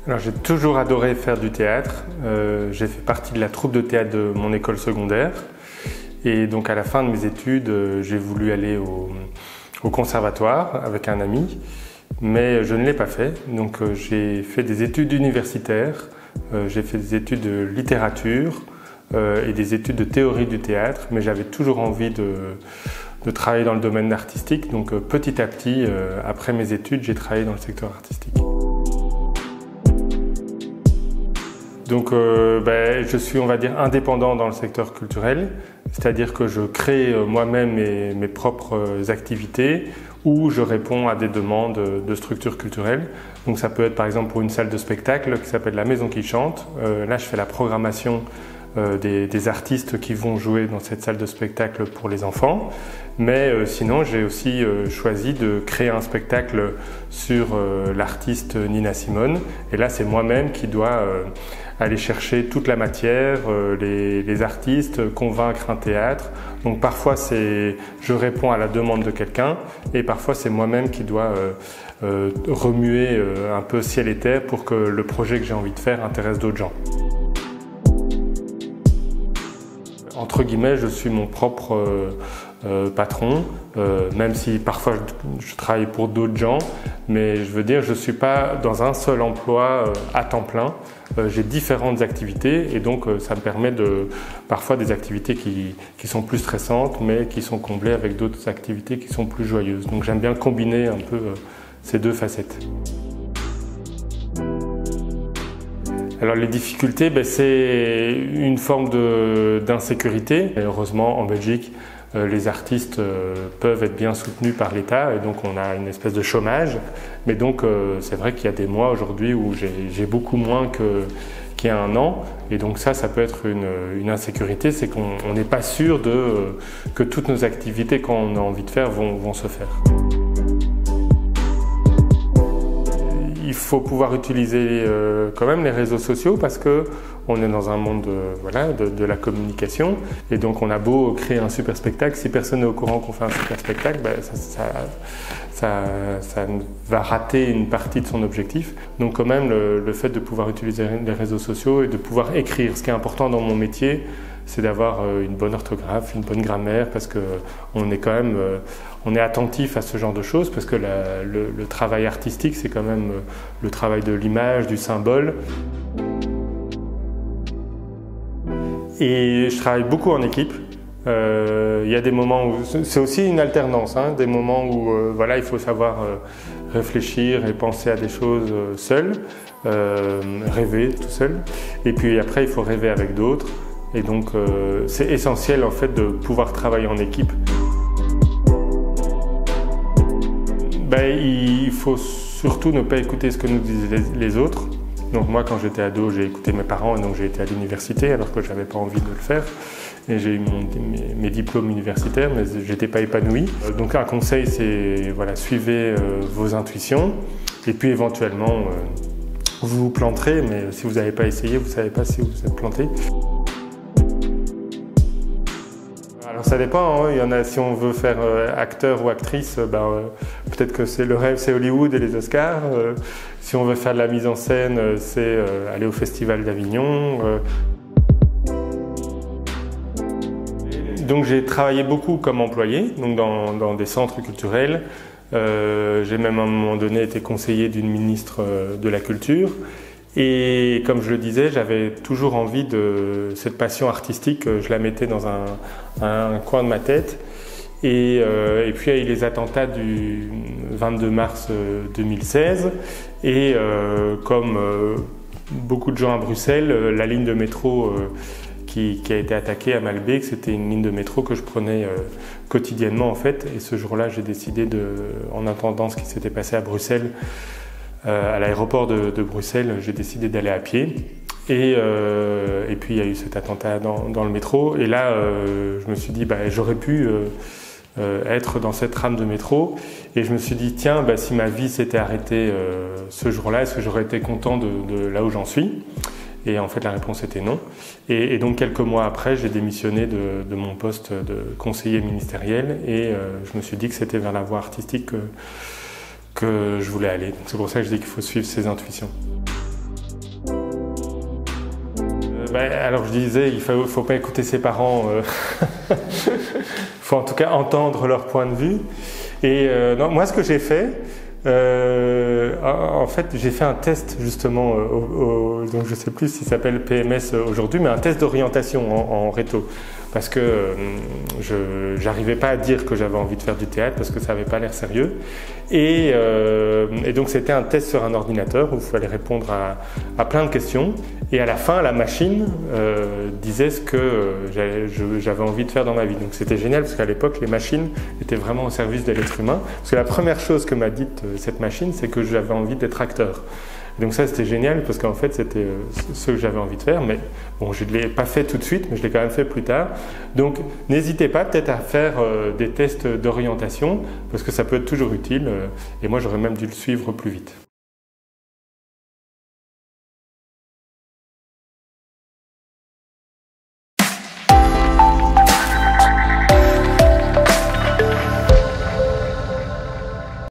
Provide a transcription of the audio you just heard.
Alors j'ai toujours adoré faire du théâtre. J'ai fait partie de la troupe de théâtre de mon école secondaire. Et donc à la fin de mes études, j'ai voulu aller au conservatoire avec un ami, mais je ne l'ai pas fait. Donc j'ai fait des études universitaires, j'ai fait des études de littérature et des études de théorie du théâtre, mais j'avais toujours envie de travailler dans le domaine artistique. Donc petit à petit, après mes études, j'ai travaillé dans le secteur artistique. Donc je suis, on va dire, indépendant dans le secteur culturel, c'est-à-dire que je crée moi-même mes propres activités ou je réponds à des demandes de structures culturelles. Donc ça peut être par exemple pour une salle de spectacle qui s'appelle La Maison qui chante. Là je fais la programmation des artistes qui vont jouer dans cette salle de spectacle pour les enfants. Mais sinon, j'ai aussi choisi de créer un spectacle sur l'artiste Nina Simone. Et là, c'est moi-même qui dois aller chercher toute la matière, les artistes, convaincre un théâtre. Donc parfois, je réponds à la demande de quelqu'un et parfois, c'est moi-même qui dois remuer un peu ciel et terre pour que le projet que j'ai envie de faire intéresse d'autres gens. Entre guillemets, je suis mon propre patron, même si parfois je travaille pour d'autres gens, mais je veux dire, je ne suis pas dans un seul emploi à temps plein. J'ai différentes activités et donc ça me permet parfois des activités qui sont plus stressantes, mais qui sont comblées avec d'autres activités qui sont plus joyeuses. Donc j'aime bien combiner un peu ces deux facettes. Alors les difficultés, c'est une forme d'insécurité. Heureusement, en Belgique, les artistes peuvent être bien soutenus par l'État et donc on a une espèce de chômage. Mais donc c'est vrai qu'il y a des mois aujourd'hui où j'ai beaucoup moins qu'il y a un an. Et donc ça peut être une insécurité, c'est qu'on n'est pas sûr que toutes nos activités qu'on a envie de faire vont se faire. Il faut pouvoir utiliser quand même les réseaux sociaux parce qu'on est dans un monde de la communication et donc on a beau créer un super spectacle, si personne n'est au courant qu'on fait un super spectacle, ça va rater une partie de son objectif. Donc quand même le fait de pouvoir utiliser les réseaux sociaux et de pouvoir écrire, ce qui est important dans mon métier, c'est d'avoir une bonne orthographe, une bonne grammaire, parce qu'on est quand même on est attentif à ce genre de choses, parce que le travail artistique, c'est quand même le travail de l'image, du symbole. Et je travaille beaucoup en équipe. Il y a des moments où c'est aussi une alternance, des moments où il faut savoir réfléchir et penser à des choses seul, rêver tout seul. Et puis après, il faut rêver avec d'autres. Et donc, c'est essentiel en fait de pouvoir travailler en équipe. Il faut surtout ne pas écouter ce que nous disent les autres. Donc moi, quand j'étais ado, j'ai écouté mes parents et donc j'ai été à l'université alors que je n'avais pas envie de le faire. Et j'ai eu mes diplômes universitaires, mais je n'étais pas épanoui. Donc un conseil, c'est suivez vos intuitions et puis éventuellement, vous vous planterez, mais si vous n'avez pas essayé, vous ne savez pas si vous vous êtes planté. Alors ça dépend, il y en a, si on veut faire acteur ou actrice, peut-être que le rêve c'est Hollywood et les Oscars. Si on veut faire de la mise en scène, c'est aller au Festival d'Avignon. Donc j'ai travaillé beaucoup comme employé, donc dans des centres culturels. J'ai même à un moment donné été conseiller d'une ministre de la Culture. Et comme je le disais, j'avais toujours envie de cette passion artistique, je la mettais dans un coin de ma tête. Et puis il y a eu les attentats du 22 mars 2016. Et comme beaucoup de gens à Bruxelles, la ligne de métro qui a été attaquée à Malbec, c'était une ligne de métro que je prenais quotidiennement en fait. Et ce jour-là, j'ai décidé en attendant ce qui s'était passé à Bruxelles, à l'aéroport de Bruxelles, j'ai décidé d'aller à pied. Et puis il y a eu cet attentat dans le métro. Et là, je me suis dit, j'aurais pu être dans cette rame de métro. Et je me suis dit, tiens, si ma vie s'était arrêtée ce jour-là, est-ce que j'aurais été content de là où j'en suis? Et en fait, la réponse était non. Et donc, quelques mois après, j'ai démissionné de mon poste de conseiller ministériel. Et je me suis dit que c'était vers la voie artistique que je voulais aller. C'est pour ça que je dis qu'il faut suivre ses intuitions. Alors je disais, il faut pas écouter ses parents, il faut en tout cas entendre leur point de vue. Et non, moi ce que j'ai fait, en fait j'ai fait un test justement, donc je ne sais plus s'il s'appelle PMS aujourd'hui, mais un test d'orientation en réto. Parce que je n'arrivais pas à dire que j'avais envie de faire du théâtre parce que ça n'avait pas l'air sérieux. Et donc c'était un test sur un ordinateur où il fallait répondre à plein de questions. Et à la fin, la machine disait ce que j'avais envie de faire dans ma vie. Donc c'était génial parce qu'à l'époque, les machines étaient vraiment au service de l'être humain. Parce que la première chose que m'a dite cette machine, c'est que j'avais envie d'être acteur. Donc ça c'était génial parce qu'en fait c'était ce que j'avais envie de faire, mais bon je ne l'ai pas fait tout de suite, mais je l'ai quand même fait plus tard. Donc n'hésitez pas peut-être à faire des tests d'orientation parce que ça peut être toujours utile et moi j'aurais même dû le suivre plus vite.